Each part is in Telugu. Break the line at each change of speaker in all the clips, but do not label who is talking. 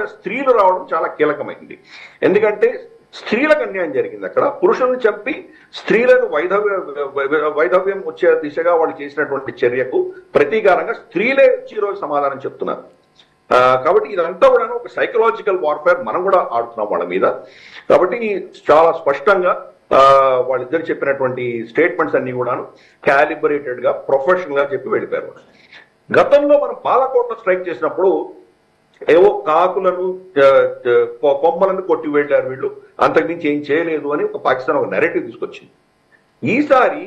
స్త్రీలు రావడం చాలా కీలకమైంది. ఎందుకంటే స్త్రీలకు అన్యాయం జరిగింది. అక్కడ పురుషులను చంపి స్త్రీలను వైధవ్యం వచ్చే దిశగా వాళ్ళు చేసినటువంటి చర్యకు ప్రతీకారంగా స్త్రీలే వచ్చి ఈరోజు సమాధానం చెప్తున్నారు. కాబట్టి ఇదంతా కూడా ఒక సైకలాజికల్ వార్ఫేర్ మనం కూడా ఆడుతున్నాం వాళ్ళ మీద. కాబట్టి చాలా స్పష్టంగా వాళ్ళిద్దరు చెప్పినటువంటి స్టేట్మెంట్స్ అన్ని కూడాను క్యాలిబరేటెడ్ గా ప్రొఫెషనల్ గా చెప్పి వెళ్ళిపోయారు. గతంలో మనం పాలకోట స్ట్రైక్ చేసినప్పుడు ఏవో కాకులను కొమ్మలను కొట్టి వెళ్ళారు వీళ్ళు, అంతకుమించి ఏం చేయలేదు అని ఒక పాకిస్తాన్ ఒక నెరేటివ్ తీసుకొచ్చింది. ఈసారి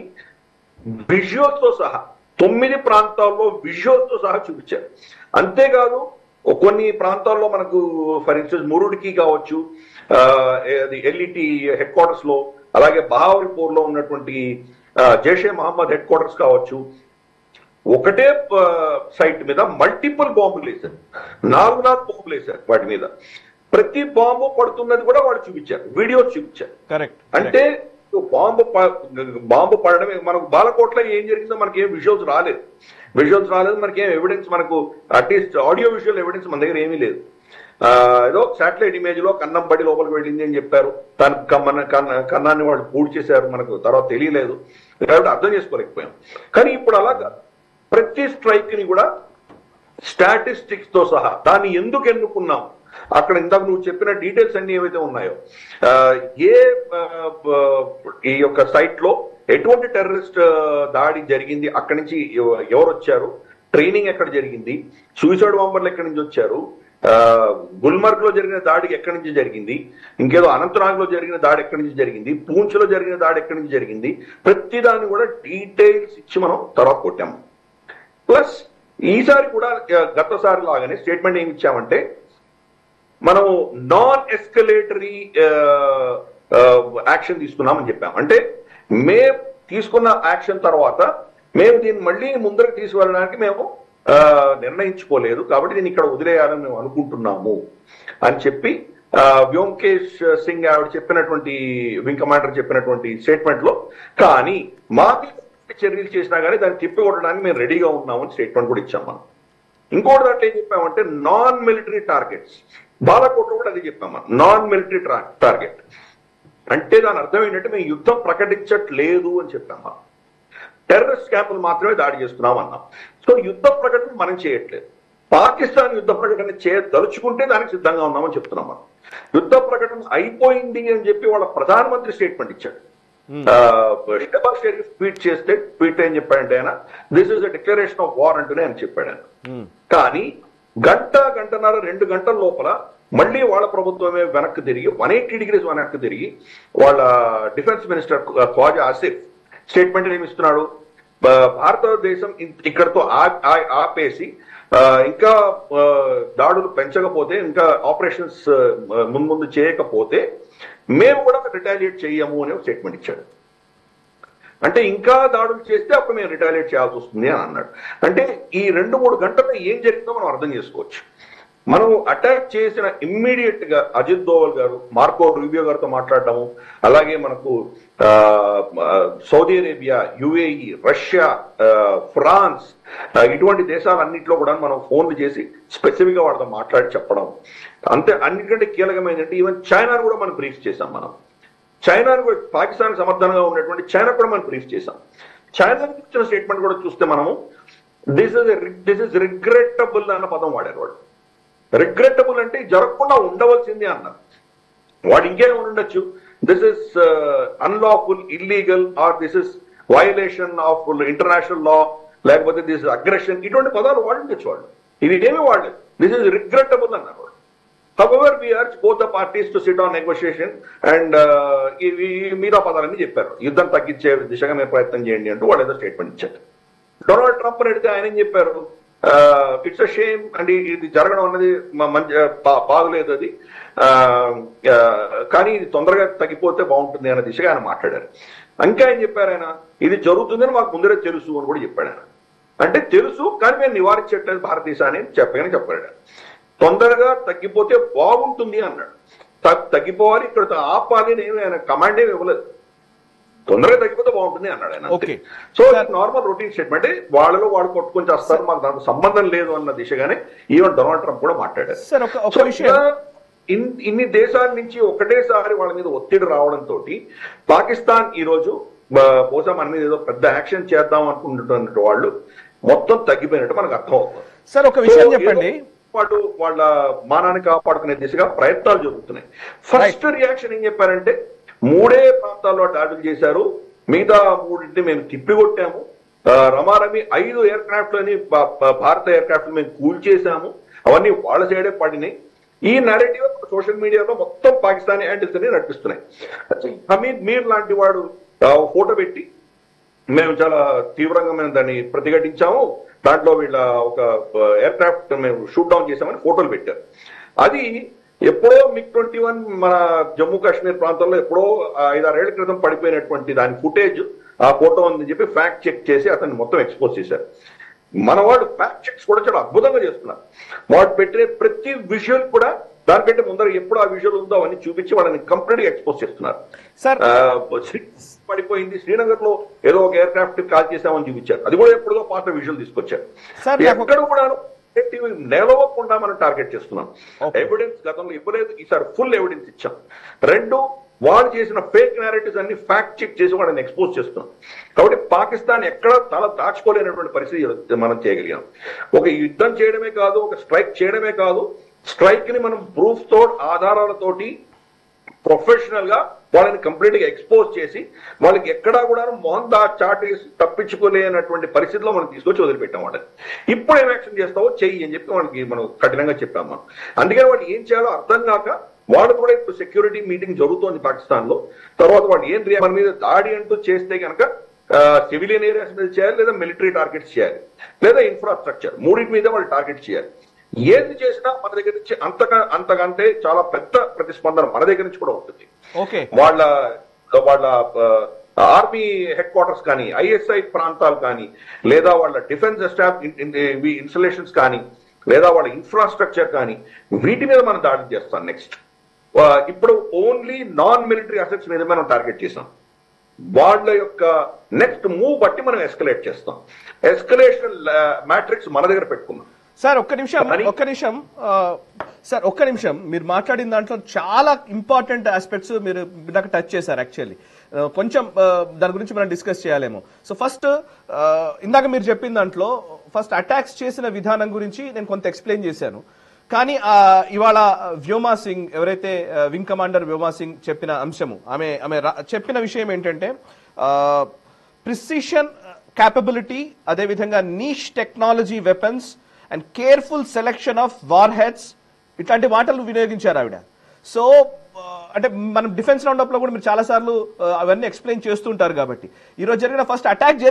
విజువల్స్ తో సహా 9 ప్రాంతాల్లో విజువల్స్ తో సహా చూపించారు. అంతేకాదు కొన్ని ప్రాంతాల్లో మనకు ఫర్ ఇన్స్టెన్స్ మురుడికి కావచ్చు, ఎల్ఈటి హెడ్ క్వార్టర్స్ లో, అలాగే బహావల్పూర్ లో ఉన్నటువంటి జైషే మహమ్మద్ హెడ్ క్వార్టర్స్ కావచ్చు, ఒకటే సైట్ మీద మల్టిపుల్ బాంబులు వేశారు. 4 బాంబులు వేశారు. వాటి మీద ప్రతి బాంబు పడుతున్నది కూడా వాళ్ళు చూపించారు, వీడియోస్ చూపించారు. అంటే బాంబు పడడమే. మనకు బాలకోట్లో ఏం జరిగిందో మనకి ఏం విజువల్స్ రాలేదు, మనకి ఏం ఎవిడెన్స్, మనకు అట్లీస్ట్ ఆడియో విజువల్ ఎవిడెన్స్ మన దగ్గర ఏమీ లేదు. ఏదో శాటిలైట్ ఇమేజ్ లో కన్నం బడి లోపలికి వెళ్ళింది అని చెప్పారు. కన్నాన్ని వాళ్ళు పూర్తి చేశారు, మనకు తర్వాత తెలియలేదు కాబట్టి అర్థం చేసుకోలేకపోయాం. కానీ ఇప్పుడు అలాగా ప్రతి స్ట్రైక్ ని కూడా స్టాటిస్టిక్స్ తో సహా దాన్ని ఎందుకు ఎన్నుకున్నాం, అక్కడ ఇందాక నువ్వు చెప్పిన డీటెయిల్స్ అన్ని ఏవైతే ఉన్నాయో, ఈ యొక్క సైట్ లో ఎటువంటి టెర్రరిస్ట్ దాడి జరిగింది, అక్కడి నుంచి ఎవరు వచ్చారు, ట్రైనింగ్ ఎక్కడ జరిగింది, సూసైడ్ బాంబర్లు ఎక్కడి నుంచి వచ్చారు, గుల్మర్గ్ లో జరిగిన దాడి ఎక్కడి నుంచి జరిగింది, ఇంకేదో అనంతనాగ్ లో జరిగిన దాడి ఎక్కడి నుంచి జరిగింది, పూంచ్ లో జరిగిన దాడి ఎక్కడి నుంచి జరిగింది, ప్రతి దాన్ని కూడా డీటెయిల్స్ ఇచ్చి మనం తర్వాత కొట్టాము. ప్లస్ ఈసారి కూడా గతసారి లాగానే స్టేట్మెంట్ ఏమి ఇచ్చామంటే, మనము నాన్ ఎస్కలేటరీ యాక్షన్ తీసుకున్నామని చెప్పాం. అంటే మేము తీసుకున్న యాక్షన్ తర్వాత మేము దీన్ని మళ్ళీ ముందరకు తీసుకువెళ్ళడానికి మేము నిర్ణయించుకోలేదు, కాబట్టి దీన్ని ఇక్కడ వదిలేయాలని మేము అనుకుంటున్నాము అని చెప్పి వ్యోమకేష్ సింగ్ ఆవిడ చెప్పినటువంటి వింగ్ కమాండర్ చెప్పినటువంటి స్టేట్మెంట్ లో, కానీ మాకు చర్యలు చేసినా కానీ దాన్ని తిప్పికొట్టడానికి మేము రెడీగా ఉన్నామని స్టేట్మెంట్ కూడా ఇచ్చాం మనం. ఇంకోటి దాంట్లో ఏం చెప్పామంటే నాన్ మిలిటరీ టార్గెట్స్, బాలకోట కూడా అది చెప్పాము, నాన్ మిలిటరీ టార్గెట్ అంటే దాని అర్థం ఏంటంటే మేము యుద్ధం ప్రకటించట్లేదు అని చెప్పాము. టెర్రరిస్ట్ క్యాంపులు మాత్రమే దాడి చేస్తున్నాం అన్నాం. సో యుద్ధ ప్రకటన మనం చేయట్లేదు. పాకిస్తాన్ యుద్ధ ప్రకటన చేయదలుచుకుంటే దానికి సిద్ధంగా ఉన్నామని చెప్తున్నాం మనం. యుద్ధ ప్రకటన అయిపోయింది అని చెప్పి వాళ్ళ ప్రధానమంత్రి స్టేట్మెంట్ ఇచ్చాడు. షెహబాజ్ షరీఫ్ ట్వీట్ చేస్తే ట్వీట్ ఏం చెప్పాడంటే ఆయన, this is a declaration of war అంటూనే అని చెప్పాడు ఆయన. కానీ గంటన్నర 2 గంటల లోపల మళ్ళీ వాళ్ళ ప్రభుత్వమే వెనక్కి తిరిగి 180 డిగ్రీస్ వెనక్కి తిరిగి వాళ్ళ defence minister Khawaja Asif statement ఏమిస్తున్నాడు, భారతదేశం ఇక్కడతో ఆపేసి ఇంకా దాడులు పెంచకపోతే, ఇంకా ఆపరేషన్స్ ముందు చేయకపోతే మేము కూడా రిటాలియేట్ చెయ్యము అనే స్టేట్మెంట్ ఇచ్చాడు. అంటే ఇంకా దాడులు చేస్తే అప్పుడు మేము రిటాలియేట్ చేయాల్సి వస్తుంది అని అన్నాడు. అంటే ఈ 2-3 గంటల్లో ఏం జరిగిందో మనం అర్థం చేసుకోవచ్చు. మనం అటాక్ చేసిన ఇమ్మీడియట్ గా అజిత్ దోవల్ గారు మార్కో రూబియో గారితో మాట్లాడటము, అలాగే మనకు Saudi Arabia, UAE, Russia, France ఇటువంటి దేశాలన్నింటిలో కూడా మనం ఫోన్లు చేసి స్పెసిఫిక్ గా వాళ్ళతో మాట్లాడి చెప్పడం. అంతే, అన్నిటికంటే కీలకమైనది ఈవెన్ చైనాను కూడా మనం బ్రీఫ్ చేశాం. మనం చైనాను కూడా, పాకిస్తాన్ సమర్థనంగా ఉన్నటువంటి చైనా కూడా మనం బ్రీఫ్ చేశాం. చైనా ఇచ్చిన స్టేట్మెంట్ కూడా చూస్తే మనము దిస్ ఇస్ రిగ్రెటబుల్ అన్న పదం వాడారు వాడు. రిగ్రెటబుల్ అంటే జరగకుండా ఉండవలసింది అన్నారు. వాడు ఇంకేమని ఉండొచ్చు, this is unlawful, illegal, or this is violation of international law, లేకపోతే దిస్ ఇస్ అగ్రెషన్, ఇటువంటి పదాలు వాడుండొచ్చు వాళ్ళు. ఇది ఏమి వాడలేదు, దిస్ ఇస్ రిగ్రెటబుల్ అన్నారు వాడు. However, we urge both the parties to sit on negotiation and మీరా పదాలని చెప్పారు, యుద్ధం తగ్గించే దిశగా మేము ప్రయత్నం చేయండి అంటూ వాళ్ళు ఏదో స్టేట్మెంట్ ఇచ్చారు. డొనాల్డ్ ట్రంప్ అడిగితే ఆయన ఏం చెప్పారు, ఇట్స్ అ షేమ్ అండ్ ఇది జరగడం అన్నది మంచి బాగులేదు అది, కానీ ఇది తొందరగా తగ్గిపోతే బాగుంటుంది అనే దిశగా ఆయన మాట్లాడారు. ఇంకా ఏం చెప్పారు ఆయన, ఇది జరుగుతుందని మాకు ముందరే తెలుసు అని కూడా చెప్పాడు ఆయన. అంటే తెలుసు కానీ మేము నివారించట్లేదు భారతదేశాన్ని చెప్పాడు. తొందరగా తగ్గిపోతే బాగుంటుంది అన్నాడు. తగ్గిపోవాలి, ఇక్కడ ఆపాలి, నేను ఆయన కమాండ్ ఏమి ఇవ్వలేదు. తొందరగా తగ్గిపోతే బాగుంటుంది అన్నాడు ఆయన. సో నార్మల్ రొటీన్ స్టేట్మెంట్, వాళ్ళలో వాళ్ళు కొట్టుకొని చేస్తారు, మాకు దాంతో సంబంధం లేదు అన్న దిశగానే ఈవెన్ డొనాల్డ్ ట్రంప్ కూడా మాట్లాడారు. ఇన్ని దేశాల నుంచి ఒకటేసారి వాళ్ళ మీద ఒత్తిడి రావడంతో పాకిస్తాన్ ఈ రోజు బహుశా మన మీద ఏదో పెద్ద యాక్షన్ చేద్దాం అనుకుంటున్నట్టు వాళ్ళు మొత్తం తగ్గిపోయినట్టు మనకు అర్థం అవుతుంది.
సార్ ఒక విషయం చెప్పండి,
వాళ్ళు వాళ్ళ మానాన్ని కాపాడుకునే దిశగా ప్రయత్నాలు జరుగుతున్నాయి. ఫస్ట్ రియాక్షన్ ఏం చెప్పారంటే 3 ప్రాంతాల్లో దాడులు చేశారు, మిగతా 3 మేము తిప్పికొట్టాము, రమారమి 5 ఎయిర్ క్రాఫ్ట్ లని భారత ఎయిర్ క్రాఫ్ట్ మేము కూల్చేశాము, అవన్నీ వాళ్ళ సైడే పడినాయి. ఈ నెరేటివ్ సోషల్ మీడియాలో మొత్తం పాకిస్తానీ హ్యాండిల్స్ అని నడిపిస్తున్నాయి. హమీద్ మీర్ లాంటి వాడు ఫోటో పెట్టి మేము చాలా తీవ్రంగా మేము దాన్ని ప్రతిఘటించాము, దాంట్లో వీళ్ళ ఒక ఎయిర్ క్రాఫ్ట్ మేము షూట్ డౌన్ చేశామని ఫోటోలు పెట్టారు. అది ఎప్పుడో MiG-21 మన జమ్మూ కాశ్మీర్ ప్రాంతంలో ఎప్పుడో 5-6 ఏళ్ల క్రితం పడిపోయినటువంటి దాని ఫుటేజ్ ఆ ఫోటో ఉందని చెప్పి ఫ్యాక్ట్ చెక్ చేసి అతన్ని మొత్తం ఎక్స్పోజ్ చేశారు. మన వాళ్ళు ఫ్యాక్ట్ చెక్స్ కూడా చాలా అద్భుతంగా చేస్తున్నారు. వాడు పెట్టిన ప్రతి విజువల్ కూడా దానికంటే ముందర ఎప్పుడు ఆ విజువల్ ఉందో అవన్నీ చూపించి వాళ్ళని కంప్లీట్ గా ఎక్స్పోజ్ చేస్తున్నారు. పడిపోయింది, శ్రీనగర్ లో ఏదో ఒక ఎయిర్ క్రాఫ్ట్ కాల్ చేసామని చూపించారు, అది కూడా ఎప్పుడో పాత విజువల్ తీసుకొచ్చారు. ఎక్కడ కూడా నిలవకుండా మనం టార్గెట్ చేస్తున్నాం. ఎవిడెన్స్ గతంలో ఇవ్వలేదు, ఈసారి ఫుల్ ఎవిడెన్స్ ఇచ్చాం. 2, వాళ్ళు చేసిన ఫేక్ నేరేటివ్స్ అన్ని ఫ్యాక్ట్ చెక్ చేసి వాళ్ళని ఎక్స్పోజ్ చేస్తున్నాం. కాబట్టి పాకిస్తాన్ ఎక్కడ తల దాచుకోలేనటువంటి పరిస్థితి మనం చేయగలిగాం. ఒక యుద్ధం చేయడమే కాదు, ఒక స్ట్రైక్ చేయడమే కాదు, స్ట్రైక్ ని మనం ప్రూఫ్ తో ఆధారాలతోటి ప్రొఫెషనల్ గా వాళ్ళని కంప్లీట్ గా ఎక్స్పోజ్ చేసి వాళ్ళకి ఎక్కడా కూడా మొహం చాటేసి తప్పించుకోలేనటువంటి పరిస్థితిలో మనం తీసుకొచ్చి వదిలిపెట్టాం వాళ్ళని. ఇప్పుడు ఏం యాక్షన్ చేస్తావో చెయ్యి అని చెప్పి వాళ్ళకి మనం కఠినంగా చెప్పాం మనం. అందుకని వాళ్ళు ఏం చేయాలో అర్థం కాక వాళ్ళు కూడా ఇప్పుడు సెక్యూరిటీ మీటింగ్ జరుగుతోంది పాకిస్తాన్ లో. తర్వాత వాళ్ళు ఏం మన మీద దాడి అంటూ చేస్తే కనుక సివిలియన్ ఏరియాస్ మీద చేయాలి, లేదా మిలిటరీ టార్గెట్స్ చేయాలి, లేదా ఇన్ఫ్రాస్ట్రక్చర్, 3 మీద వాళ్ళు టార్గెట్ చేయాలి. ఏది చేసినా మన దగ్గర నుంచి అంతకంటే చాలా పెద్ద ప్రతిస్పందన మన దగ్గర నుంచి కూడా ఉంటుంది. వాళ్ళ ఆర్మీ హెడ్ క్వార్టర్స్ కానీ, ISI ప్రాంతాలు కానీ, లేదా వాళ్ళ డిఫెన్స్ ఇన్స్టలేషన్స్ కానీ, లేదా వాళ్ళ ఇన్ఫ్రాస్ట్రక్చర్ కానీ, వీటి మీద మనం దాడి చేస్తాం. నెక్స్ట్ ఇప్పుడు ఓన్లీ నాన్ మిలిటరీ అసెట్స్ మీద మనం టార్గెట్ చేసాం. వాళ్ళ యొక్క నెక్స్ట్ మూవ్ బట్టి మనం ఎస్కలేట్ చేస్తాం. ఎస్కలేషన్ మ్యాట్రిక్స్ మన దగ్గర పెట్టుకున్నాం.
సార్ ఒక్క నిమిషం మీరు మాట్లాడిన దాంట్లో చాలా ఇంపార్టెంట్ ఆస్పెక్ట్స్ మీరు నాకు టచ్ చేశారు. యాక్చువల్లీ కొంచెం దాని గురించి మనం డిస్కస్ చేయాలేమో. సో ఫస్ట్ ఇందాక మీరు చెప్పిన దాంట్లో ఫస్ట్ అటాక్స్ చేసిన విధానం గురించి నేను కొంత ఎక్స్ప్లెయిన్ చేశాను. కానీ ఇవాళ వ్యోమా సింగ్, ఎవరైతే వింగ్ కమాండర్ వ్యోమా సింగ్ చెప్పిన అంశము, ఆమె చెప్పిన విషయం ఏంటంటే ప్రిసిషన్ క్యాపబిలిటీ, అదేవిధంగా niche technology weapons and careful selection of war heads, ఇట్లాంటి మాటలు వినియోగించారు ఆవిడ. సో అంటే మనం డిఫెన్స్ రౌండప్ లో కూడా మీరు చాలా సార్లు అవన్నీ ఎక్స్ప్లెయిన్ చేస్తుంటారు. కాబట్టి ఈ రోజు జరిగిన ఫస్ట్ అటాక్